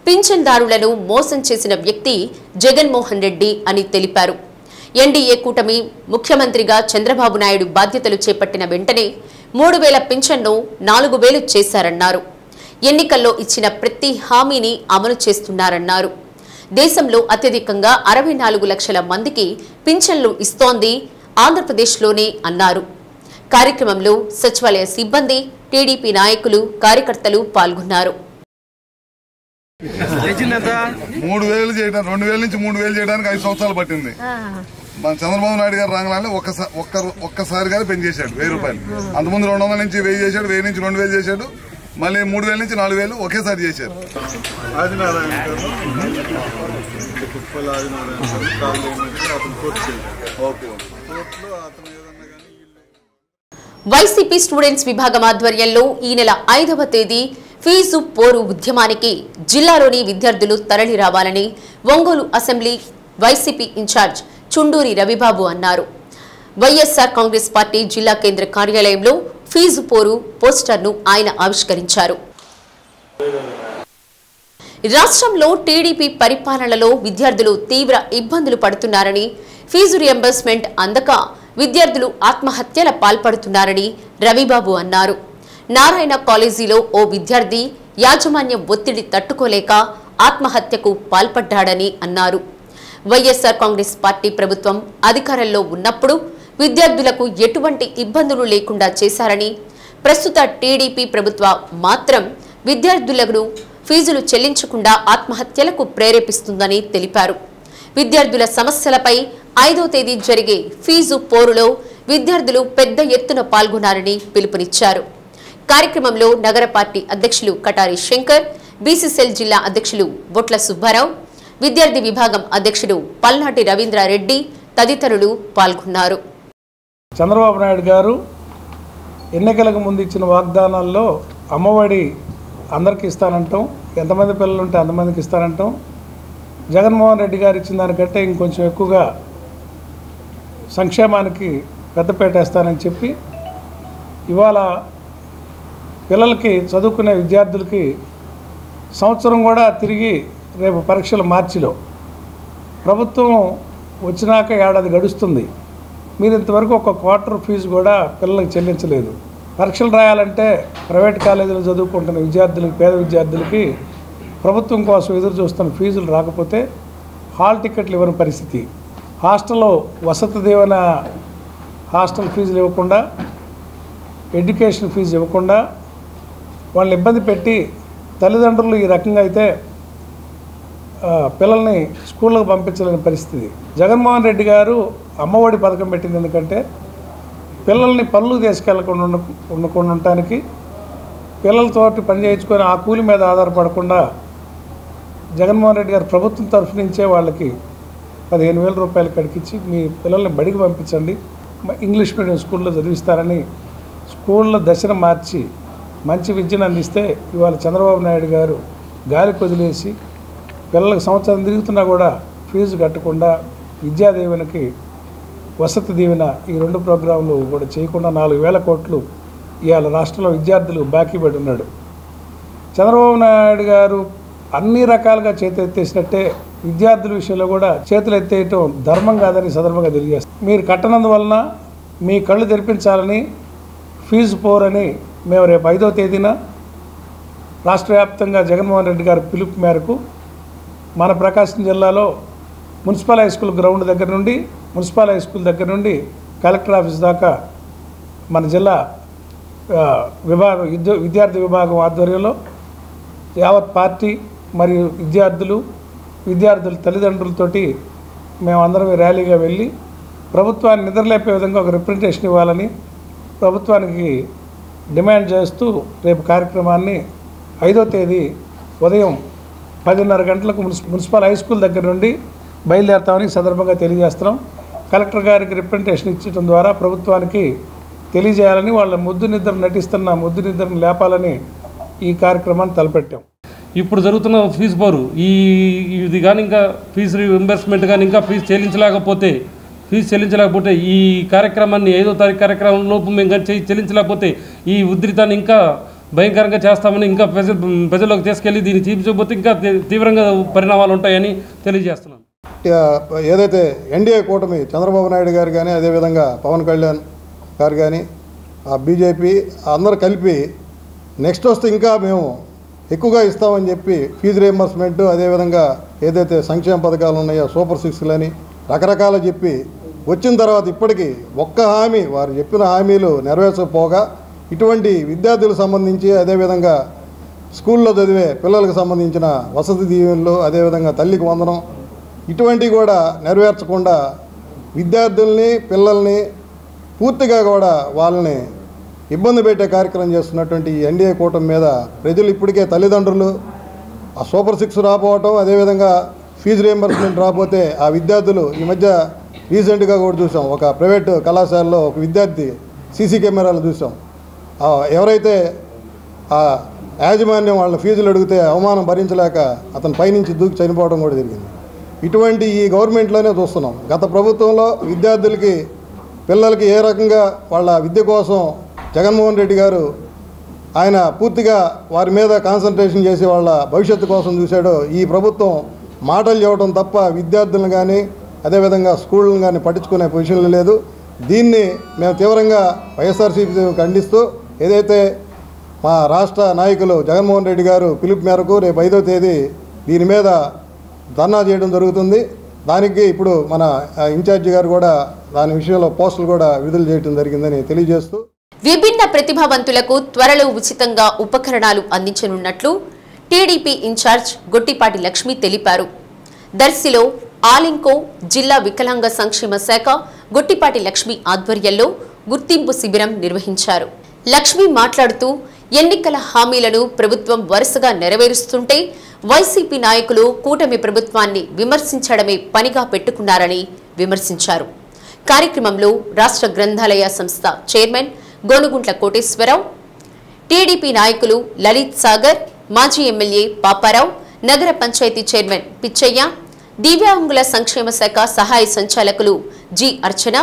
పింఛన్దారులను మోసం చేసిన వ్యక్తి జగన్మోహన్ రెడ్డి అని తెలిపారు. ఎన్డీఏ కూటమి ముఖ్యమంత్రిగా చంద్రబాబు నాయుడు బాధ్యతలు చేపట్టిన వెంటనే 3,000 పింఛన్ను 4,000 చేశారన్నారు. ఎన్నికల్లో ఇచ్చిన ప్రతి హామీని అమలు చేస్తున్నారన్నారు. దేశంలో అత్యధికంగా 64 లక్షల మందికి పింఛన్లు ఇస్తోంది ఆంధ్రప్రదేశ్లోనే అన్నారు. కార్యక్రమంలో సచివాలయ సిబ్బంది, టీడీపీ నాయకులు, కార్యకర్తలు పాల్గొన్నారు. 3,000 చేయడం 2,000 నుంచి 3,000 చేయడానికి 5 సంవత్సరాలు పట్టింది. మన చంద్రబాబు నాయుడు గారు రాగానే ఒక్కసారిగా పెంచేశాడు 1,000 రూపాయలు. అంతకుముందు 200 నుంచి 1,000 చేశాడు, 1,000 నుంచి 2,000 చేశాడు, మళ్ళీ 3,000 నుంచి 4,000 ఒకేసారి చేశారు. వైసీపీ స్టూడెంట్స్ విభాగం ఆధ్వర్యంలో ఈ నెల 5వ తేదీ ఫీజు పోరు ఉద్యమానికి జిల్లాలోని విద్యార్థులు తరలి రావాలని Ongole assembly YCP incharge Chunduri Ravibabu అన్నారు. వైఎస్ఆర్ కాంగ్రెస్ పార్టీ జిల్లా కేంద్ర కార్యాలయంలో ఫీజు పోరు పోస్టర్ను ఆయన ఆవిష్కరించారు. రాష్ట్రంలో టీడీపీ పరిపాలనలో విద్యార్థులు తీవ్ర ఇబ్బందులు పడుతున్నారని, ఫీజు రియంబర్స్మెంట్ అందక విద్యార్థులు ఆత్మహత్యల పాల్పడుతున్నారని రవిబాబు అన్నారు. నారాయణ కాలేజీలో ఓ విద్యార్థి యాజమాన్యం ఒత్తిడి తట్టుకోలేక ఆత్మహత్యకు పాల్పడ్డాడని అన్నారు. వైఎస్ఆర్ కాంగ్రెస్ పార్టీ ప్రభుత్వం అధికారంలో ఉన్నప్పుడు విద్యార్థులకు ఎటువంటి ఇబ్బందులు లేకుండా చేశారని, ప్రస్తుత టీడీపీ ప్రభుత్వం మాత్రం విద్యార్థులను ఫీజులు చెల్లించకుండా ఆత్మహత్యలకు ప్రేరేపిస్తుందని తెలిపారు. విద్యార్థుల సమస్యలపై 5వ తేదీ జరిగే ఫీజు పోరులో విద్యార్థులు పెద్ద ఎత్తున పాల్గొనాలని పిలుపునిచ్చారు. కార్యక్రమంలో నగర పార్టీ అధ్యక్షులు కటారి శంకర్, బీసీసీఎల్ జిల్లా అధ్యక్షులు బొట్ల సుబ్బారావు, విద్యార్థి విభాగం అధ్యక్షుడు పల్నాటి రవీంద్రారెడ్డి తదితరులు పాల్గొన్నారు. చంద్రబాబు నాయుడు గారు ఎన్నికలకు ముందు ఇచ్చిన వాగ్దానాల్లో అమ్మఒడి అందరికీ ఇస్తానంటాం, ఎంతమంది పిల్లలు ఉంటే అంతమందికి ఇస్తానంటాం. జగన్మోహన్ రెడ్డి గారు ఇచ్చిన దానికంటే ఇంకొంచెం ఎక్కువగా సంక్షేమానికి పెద్దపీట వేస్తానని చెప్పి ఇవాళ పిల్లలకి చదువుకునే విద్యార్థులకి సంవత్సరం కూడా తిరిగి రేపు పరీక్షలు మార్చిలో ప్రభుత్వం వచ్చినాక ఏడాది గడుస్తుంది. మీరు ఇంతవరకు ఒక క్వార్టర్ ఫీజు కూడా పిల్లలకి చెల్లించలేదు. పరీక్షలు రాయాలంటే ప్రైవేట్ కాలేజీలో చదువుకుంటున్న విద్యార్థులకి, పేద విద్యార్థులకి ప్రభుత్వం కోసం ఎదురు చూస్తున్న ఫీజులు రాకపోతే హాల్ టికెట్లు ఇవ్వని పరిస్థితి, హాస్టల్లో వసతి దీవెన హాస్టల్ ఫీజులు ఇవ్వకుండా, ఎడ్యుకేషన్ ఫీజు ఇవ్వకుండా వాళ్ళని ఇబ్బంది పెట్టి తల్లిదండ్రులు ఈ రకంగా అయితే పిల్లల్ని స్కూళ్ళకు పంపించలేని పరిస్థితి. జగన్మోహన్ రెడ్డి గారు అమ్మఒడి పథకం పెట్టింది ఎందుకంటే పిల్లల్ని పనులు తీసుకెళ్ళకుండా ఉండటానికి, పిల్లలతోటి పని చేయించుకొని ఆ కూలి మీద ఆధారపడకుండా జగన్మోహన్ రెడ్డి గారు ప్రభుత్వం తరఫు నుంచే వాళ్ళకి 15,000 రూపాయలు కడికిచ్చి మీ పిల్లల్ని బడికి పంపించండి, ఇంగ్లీష్ మీడియం స్కూల్లో చదివిస్తారని స్కూళ్ళ దశను మార్చి మంచి విద్యను అందిస్తే ఇవాళ చంద్రబాబు నాయుడు గారు గాలికి వదిలేసి పిల్లలకు సంవత్సరం తిరుగుతున్నా కూడా ఫీజు కట్టకుండా విద్యా దీవెనకి వసతి దీవెన ఈ 2 ప్రోగ్రాంలు కూడా చేయకుండా 4,000 కోట్లు ఇవాళ రాష్ట్రంలో విద్యార్థులు బాకీ పడి ఉన్నాడు. చంద్రబాబు నాయుడు గారు అన్ని రకాలుగా చేతులెత్తేసినట్టే విద్యార్థుల విషయంలో కూడా చేతులు ఎత్తేయటం ధర్మం కాదని సందర్భంగా తెలియజేస్తారు. మీరు కట్టనందువలన మీ కళ్ళు తెరిపించాలని ఫీజు పోరని మేము రేపు 5వ తేదీన రాష్ట్ర వ్యాప్తంగా జగన్మోహన్ రెడ్డి గారి పిలుపు మేరకు మన ప్రకాశం జిల్లాలో మున్సిపల్ హై స్కూల్ గ్రౌండ్ దగ్గర నుండి, మున్సిపల్ హై స్కూల్ దగ్గర నుండి కలెక్టర్ ఆఫీస్ దాకా మన జిల్లా విద్యార్థి విభాగం ఆధ్వర్యంలో యావత్ పార్టీ మరియు విద్యార్థుల తల్లిదండ్రులతోటి మేమందరం ర్యాలీగా వెళ్ళి ప్రభుత్వాన్ని నిద్రలేపే విధంగా ఒక రిప్రజెంటేషన్ ఇవ్వాలని ప్రభుత్వానికి డిమాండ్ చేస్తూ రేపు కార్యక్రమాన్ని 5వ తేదీ ఉదయం 10:30 గంటలకు మున్సిపల్ హై స్కూల్ దగ్గర నుండి బయలుదేరుతామని సందర్భంగా తెలియజేస్తున్నాం. కలెక్టర్ గారికి రిప్రజెంటేషన్ ఇచ్చడం ద్వారా ప్రభుత్వానికి తెలియజేయాలని, వాళ్ళ ముద్దు నిద్ర నటిస్తున్న ముద్దు నిద్రను లేపాలని ఈ కార్యక్రమాన్ని తలపెట్టాం. ఇప్పుడు జరుగుతున్న ఫీజు బోరు ఇది కానీ ఇంకా ఫీజు రీయింబర్స్మెంట్ కానీ ఇంకా ఫీజు చెల్లించలేకపోతే ఈ కార్యక్రమాన్ని 5వ తారీఖు కార్యక్రమం లోపు మేము కానీ చెల్లించలేకపోతే ఈ ఉధృతాన్ని ఇంకా భయంకరంగా చేస్తామని, ఇంకా ప్రజల్లోకి తీసుకెళ్ళి దీన్ని చూపించకపోతే ఇంకా తీవ్రంగా పరిణామాలు ఉంటాయని తెలియజేస్తున్నాను. ఏదైతే ఎన్డీఏ కూటమి చంద్రబాబు నాయుడు గారు కానీ, అదేవిధంగా పవన్ కళ్యాణ్ గారు కానీ, బీజేపీ అందరూ కలిపి నెక్స్ట్ వస్తే ఇంకా మేము ఎక్కువగా ఇస్తామని చెప్పి ఫీజు రీయింబర్స్మెంట్, అదేవిధంగా ఏదైతే సంక్షేమ పథకాలు ఉన్నాయో సూపర్ 6లని రకరకాలు చెప్పి వచ్చిన తర్వాత ఇప్పటికీ ఒక్క హామీ, వారు చెప్పిన హామీలు నెరవేర్చకపోగా ఇటువంటి విద్యార్థులకు సంబంధించి, అదేవిధంగా స్కూల్లో చదివే పిల్లలకు సంబంధించిన వసతి దీవెనలు, అదేవిధంగా తల్లికి వందనం ఇటువంటివి కూడా నెరవేర్చకుండా విద్యార్థుల్ని పిల్లల్ని పూర్తిగా కూడా వాళ్ళని ఇబ్బంది పెట్టే కార్యక్రమం చేస్తున్నటువంటి ఈ ఎన్డీఏ కూటమి మీద ప్రజలు ఇప్పటికే తల్లిదండ్రులు ఆ సూపర్ 6 రాకపోవటం, అదేవిధంగా ఫీజు రీయింబర్స్మెంట్ రాకపోతే ఆ విద్యార్థులు ఈ మధ్య రీసెంట్గా కూడా చూసాం, ఒక ప్రైవేటు కళాశాలలో ఒక విద్యార్థి సీసీ కెమెరాలు చూసాం, ఎవరైతే ఆ యాజమాన్యం వాళ్ళ ఫీజులు అడిగితే అవమానం భరించలేక అతను పైనుంచి దూకి చనిపోవడం కూడా జరిగింది. ఇటువంటి ఈ గవర్నమెంట్లోనే చూస్తున్నాం. గత ప్రభుత్వంలో విద్యార్థులకి పిల్లలకి ఏ రకంగా వాళ్ళ విద్య కోసం జగన్మోహన్ రెడ్డి గారు ఆయన పూర్తిగా వారి మీద కాన్సన్ట్రేషన్ చేసి వాళ్ళ భవిష్యత్తు కోసం చూశాడో, ఈ ప్రభుత్వం మాటలు చెప్పడం తప్ప విద్యార్థులను కానీ అదేవిధంగా స్కూళ్ళను కానీ పట్టించుకునే పొజిషన్లు లేదు. దీన్ని మేము తీవ్రంగా వైఎస్ఆర్సీపీ ఖండిస్తూ ఏదైతే మా రాష్ట్ర నాయకులు జగన్మోహన్ రెడ్డి గారు పిలుపు మేరకు రేపు 5వ తేదీ దీని మీద ధర్నా చేయడం జరుగుతుంది. దానికి ఇప్పుడు మన ఇన్ఛార్జి గారు కూడా దాని విషయంలో పోస్టులు కూడా విడుదల చేయడం జరిగిందని తెలియజేస్తూ విభిన్న ప్రతిభావంతులకు త్వరలో ఉచితంగా ఉపకరణాలు అందించనున్నట్లు టీడీపీ ఇన్ఛార్జ్ గొట్టిపాటి లక్ష్మి తెలిపారు. దర్శిలో ఆలింకో జిల్లా వికలాంగ సంక్షేమ శాఖ గొట్టిపాటి లక్ష్మి ఆధ్వర్యంలో గుర్తింపు శిబిరం నిర్వహించారు. లక్ష్మి మాట్లాడుతూ ఎన్నికల హామీలను ప్రభుత్వం వరుసగా నెరవేరుస్తుంటే వైసీపీ నాయకులు కూటమి ప్రభుత్వాన్ని విమర్శించడమే పనిగా పెట్టుకున్నారని విమర్శించారు. కార్యక్రమంలో రాష్ట్ర గ్రంథాలయ సంస్థ చైర్మన్ గోనుగుంట్ల కోటేశ్వరరావు, టీడీపీ నాయకులు లలిత్ సాగర్, మాజీ ఎమ్మెల్యే పాపారావు, నగర పంచాయతీ చైర్మన్ పిచ్చయ్య, దివ్యాంగుల సంక్షేమ శాఖ సహాయ సంచాలకులు జి అర్చన,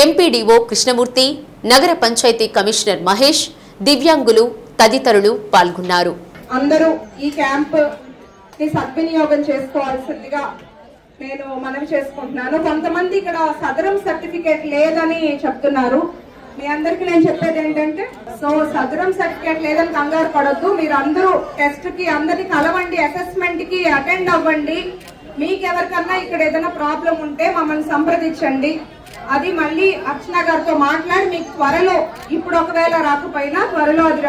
ఎంపీడీఓ కృష్ణమూర్తి, నగర పంచాయతీ కమిషనర్ మహేష్, దివ్యాంగులు తదితరులు పాల్గొన్నారు. అందరూ ఈ క్యాంప్ ని సద్వినియోగం చేసుకోవాల్సిందిగా నేను మనవి చేసుకుంటున్నాను. కొంతమంది ఇక్కడ సదరం సర్టిఫికేట్ లేదని చెప్తున్నారు. మీ అందరికి నేను చెప్పేది ఏంటంటే సో సదరం సర్టిఫికేట్ లేదని కంగారు పడొద్దు. మీరు అందరూ టెస్ట్ కి అందరినీ కలవండి, అసెస్మెంట్ కి అటెండ్ అవ్వండి. మీకు ఎవరికన్నా ఇక్కడ ఏదైనా ప్రాబ్లం ఉంటే మమ్మల్ని సంప్రదించండి. అది మళ్ళీ అర్చన గారితో మాట్లాడి మీకు త్వరలో, ఇప్పుడు ఒకవేళ రాకపోయినా త్వరలో అది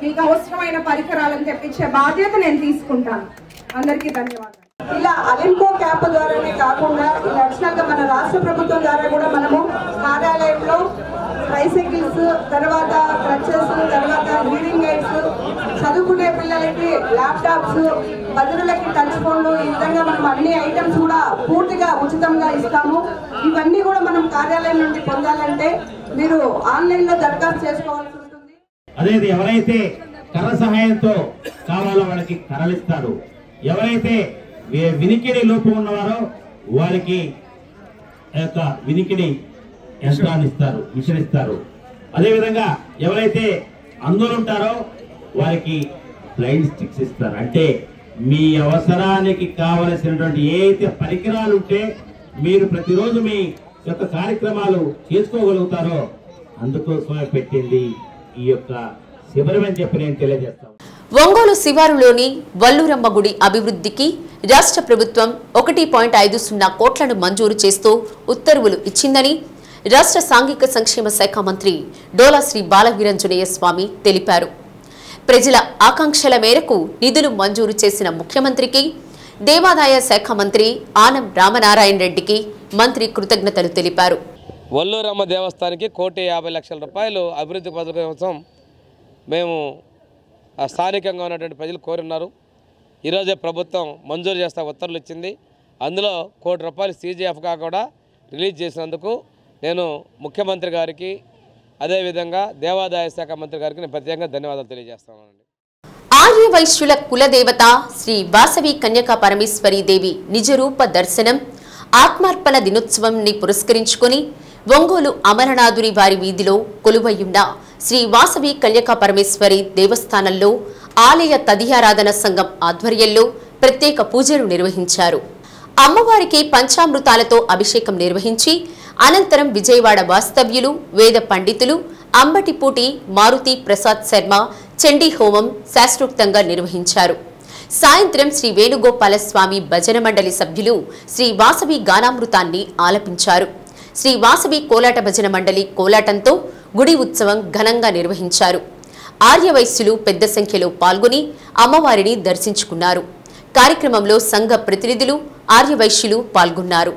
మీకు అవసరమైన పరికరాలను తెప్పించే బాధ్యత నేను తీసుకుంటాను. అందరికీ ధన్యవాదాలు. ఇలా అలింకో క్యాంప్ ద్వారానే కాకుండా ఇలా అడిషనల్ గా మన రాష్ట్ర ప్రభుత్వం ద్వారా కూడా మనము కార్యాలయంలో ట్రైసైకిల్స్, తర్వాత క్రచెస్, తర్వాత రీడింగ్ ఎయిడ్స్, చదువుకునే పిల్లలకి ల్యాప్టాప్స్, బదిరులకి టచ్ ఫోన్లు, ఈ విధంగా మనం అన్ని ఐటమ్స్ కూడా పూర్తిగా ఉచితంగా ఇస్తాము. ఇవన్నీ కూడా మనం కార్యాలయం నుండి పొందాలంటే మీరు ఆన్లైన్ లో దరఖాస్తు చేసుకోవాల్సి ఉంటుంది. అదే ఎవరైతే కర్ర సహాయంతో కావాలో వాళ్ళకి కర్రలిస్తారు, ఎవరైతే వినికిడి లోపం ఉన్నవారో వారికి యొక్క వినికిడి యంత్రాన్ని ఇస్తారు, మిషన్ ఇస్తారు. అదేవిధంగా ఎవరైతే అందరూ ఉంటారో వారికి బ్లైండ్ స్టిక్స్ ఇస్తారు. అంటే మీ అవసరానికి కావలసినటువంటి ఏదైతే పరికరాలు ఉంటే మీరు ప్రతిరోజు మీ యొక్క కార్యక్రమాలు చేసుకోగలుగుతారో అందుకోసమే పెట్టింది ఈ యొక్క శిబిరం అని చెప్పి నేను తెలియజేస్తాను. ఒంగోలు శివారులోని వల్లూరమ్మ గుడి అభివృద్ధికి రాష్ట్ర ప్రభుత్వం 1.50 కోట్లను మంజూరు చేస్తూ ఉత్తర్వులు ఇచ్చిందని రాష్ట్ర సాంఘిక సంక్షేమ శాఖ మంత్రి డోలా శ్రీ బాలవీరంజనేయ స్వామి తెలిపారు. ప్రజల ఆకాంక్షల మేరకు నిధులు మంజూరు చేసిన ముఖ్యమంత్రికి, దేవాదాయ శాఖ మంత్రి ఆనం రామనారాయణ రెడ్డికి మంత్రి కృతజ్ఞతలు తెలిపారు. వల్లూరమ్మ దేవస్థానానికి 1,50,00,000 రూపాయలు అభివృద్ధి పథకం కోసం మేము స్థానికంగా ఉన్నటువంటి ప్రజలు కోరున్నారు. ఈరోజే ప్రభుత్వం మంజూరు చేస్తా ఉత్తర్వులు ఇచ్చింది. అందులో ₹1 కోటి CGFగా కూడా రిలీజ్ చేసినందుకు నేను ముఖ్యమంత్రి గారికి, అదేవిధంగా దేవాదాయ శాఖ మంత్రి గారికి నేను ప్రత్యేకంగా ధన్యవాదాలు తెలియజేస్తానండి. ఆర్య వైశ్యుల కులదేవత శ్రీ వాసవి కన్యకా పరమేశ్వరి దేవి నిజరూప దర్శనం ఆత్మార్పణ దినోత్సవంని పురస్కరించుకొని ఒంగోలు అమరనాథుని వారి వీధిలో కొలువయ్యున్న శ్రీ వాసవి కన్యకా పరమేశ్వరి దేవస్థానంలో ఆలయ తదియారాధన సంఘం ఆధ్వర్యంలో ప్రత్యేక పూజలు నిర్వహించారు. అమ్మవారికి పంచామృతాలతో అభిషేకం నిర్వహించి అనంతరం విజయవాడ వాస్తవ్యులు, వేద పండితులు అంబటిపూటి మారుతి ప్రసాద్ శర్మ చండీ హోమం శాస్త్రోక్తంగా నిర్వహించారు. సాయంత్రం శ్రీ వేణుగోపాల స్వామి భజన మండలి సభ్యులు శ్రీ వాసవి గానామృతాన్ని ఆలపించారు. శ్రీ వాసవి కోలాట భజన మండలి కోలాటంతో గుడి ఉత్సవం ఘనంగా నిర్వహించారు. ఆర్యవైశ్యులు పెద్ద సంఖ్యలో పాల్గొని అమ్మవారిని దర్శించుకున్నారు. కార్యక్రమంలో సంఘ ప్రతినిధులు, ఆర్యవైశ్యులు పాల్గొన్నారు.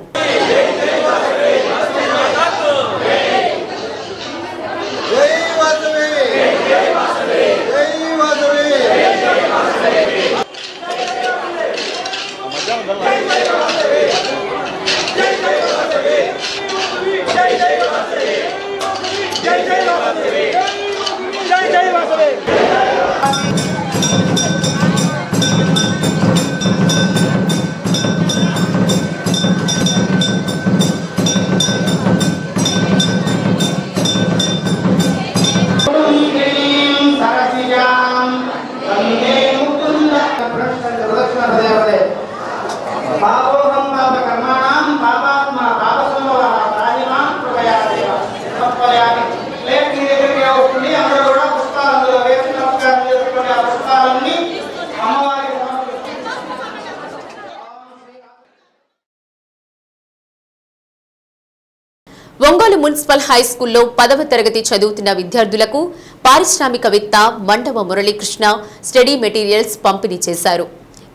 ఒంగోలు మున్సిపల్ హైస్కూల్లో 10వ తరగతి చదువుతున్న విద్యార్థులకు పారిశ్రామికవేత్త మండవ మురళీకృష్ణ స్టడీ మెటీరియల్స్ పంపిణీ చేశారు.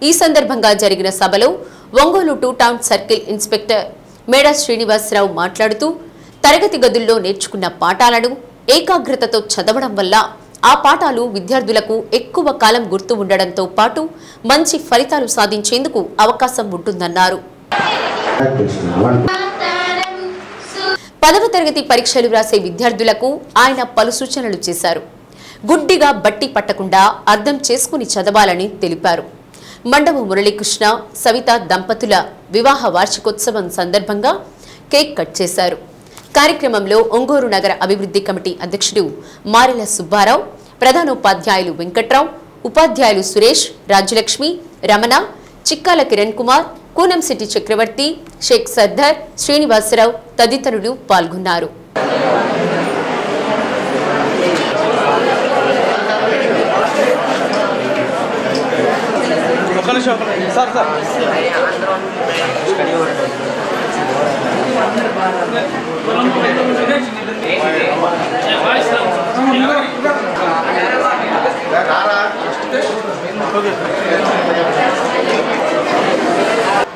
ఈ సందర్భంగా జరిగిన సభలో ఒంగోలు 2 టౌన్ సర్కిల్ ఇన్స్పెక్టర్ మేడా శ్రీనివాసరావు మాట్లాడుతూ తరగతి గదుల్లో నేర్చుకున్న పాఠాలను ఏకాగ్రతతో చదవడం వల్ల ఆ పాఠాలు విద్యార్థులకు ఎక్కువ కాలం గుర్తు ఉండడంతో పాటు మంచి ఫలితాలు సాధించేందుకు అవకాశం ఉంటుందన్నారు. 10వ తరగతి పరీక్షలు రాసే విద్యార్థులకు ఆయన పలు సూచనలు చేశారు. గుడ్డిగా బట్టి పట్టకుండా అర్థం చేసుకుని చదవాలని తెలిపారు. మండవ మురళీకృష్ణ, సవిత దంపతుల వివాహ వార్షికోత్సవం సందర్భంగా కేక్ కట్ చేశారు. కార్యక్రమంలో ఒంగోలు నగర అభివృద్ధి కమిటీ అధ్యక్షుడు మారెల సుబ్బారావు, ప్రధానోపాధ్యాయులు వెంకట్రావు, ఉపాధ్యాయులు సురేష్, రాజ్యలక్ష్మి, రమణ, చిక్కాల కిరణ్ కుమార్, కూనంశెట్టి చక్రవర్తి, షేక్ సర్దార్, శ్రీనివాసరావు తదితరులు పాల్గొన్నారు.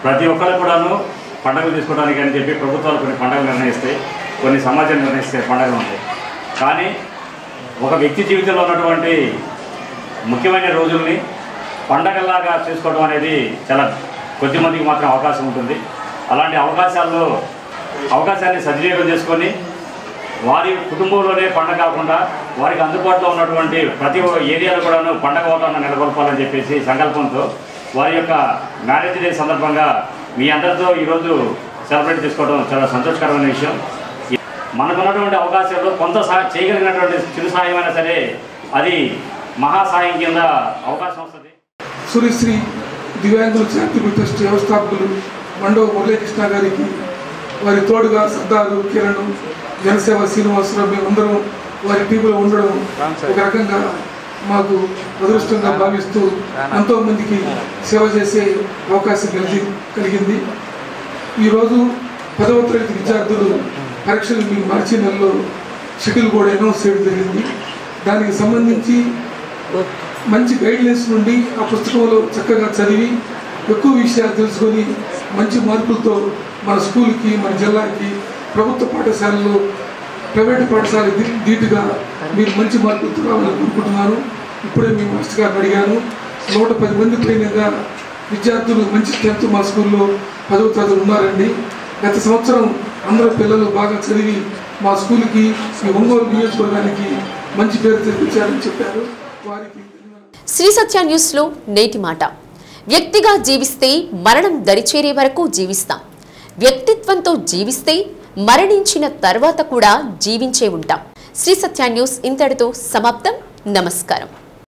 ప్రతి ఒక్కరు కూడాను పండుగలు తీసుకోవడానికి అని చెప్పి ప్రభుత్వాలు కొన్ని పండుగలు నిర్ణయిస్తాయి, కొన్ని సమాజం నిర్ణయిస్తాయి, పండుగలు ఉంటాయి. కానీ ఒక వ్యక్తి జీవితంలో ఉన్నటువంటి ముఖ్యమైన రోజుల్ని పండగల్లాగా చేసుకోవడం అనేది చాలా కొద్ది మందికి మాత్రం అవకాశం ఉంటుంది. అలాంటి అవకాశాన్ని సద్వినియోగం చేసుకొని వారి కుటుంబంలోనే పండగ కాకుండా వారికి అందుబాటులో ఉన్నటువంటి ప్రతి ఏరియాలో కూడాను పండగ వాతావరణం నెలకొల్పాలని చెప్పేసి సంకల్పంతో వారి యొక్క మ్యారేజ్ డే సందర్భంగా మీ అందరితో ఈరోజు సెలబ్రేట్ చేసుకోవడం చాలా సంతోషకరమైన విషయం. మనకున్నటువంటి అవకాశాల్లో కొంత చేయగలిగినటువంటి చిరు సాయం అయినా సరే అది మహాసాయం కింద అవకాశం వస్తుంది. సూర్యశ్రీ దివ్యాంగుల చారిటబుల్ ట్రస్ట్ వ్యవస్థాపకులు మండవ మురళీకృష్ణ గారికి, వారి తోడుగా సర్దారు కిరణ్, జనసేవ శ్రీనివాసరావు, మేమందరం వారి టీంలో ఉండడం ఒక రకంగా మాకు అదృష్టంగా భావిస్తూ ఎంతో మందికి సేవ చేసే అవకాశం కలిగింది. ఈరోజు 10వ తరగతి విద్యార్థులు పరీక్షలు మీ మార్చి నెలలో షెడ్యూల్ కూడా అనౌన్స్ చేయడం జరిగింది. దానికి సంబంధించి మంచి గైడ్లైన్స్ నుండి ఆ పుస్తకంలో చక్కగా చదివి ఎక్కువ విషయాలు తెలుసుకొని మంచి మార్కులతో మన స్కూల్కి, మన జిల్లాకి, ప్రభుత్వ పాఠశాలలో, ప్రైవేటు పాఠశాల ధీటుగా మీరు మంచి మార్కులతో రావాలని కోరుకుంటున్నాను. ఇప్పుడే మీ మాస్టర్ గారిని అడిగాను. 110 మంది పైనగా విద్యార్థులు మంచి స్ట్రెంత్ మా స్కూల్లో 10వ తరగతి ఉన్నారండి. గత సంవత్సరం అందరూ పిల్లలు బాగా చదివి మా స్కూల్కి, ఈ ఒంగోలు నియోజకవర్గానికి మంచి పేరు తెప్పించారని చెప్పారు. వారికి శ్రీ సత్య న్యూస్ లో నేటి మాట. వ్యక్తిగా జీవిస్తే మరణం దరిచేరే వరకు జీవిస్తాం. వ్యక్తిత్వంతో జీవిస్తే మరణించిన తర్వాత కూడా జీవించే ఉంటాం. శ్రీ సత్య న్యూస్ ఇంతటితో సమాప్తం. నమస్కారం.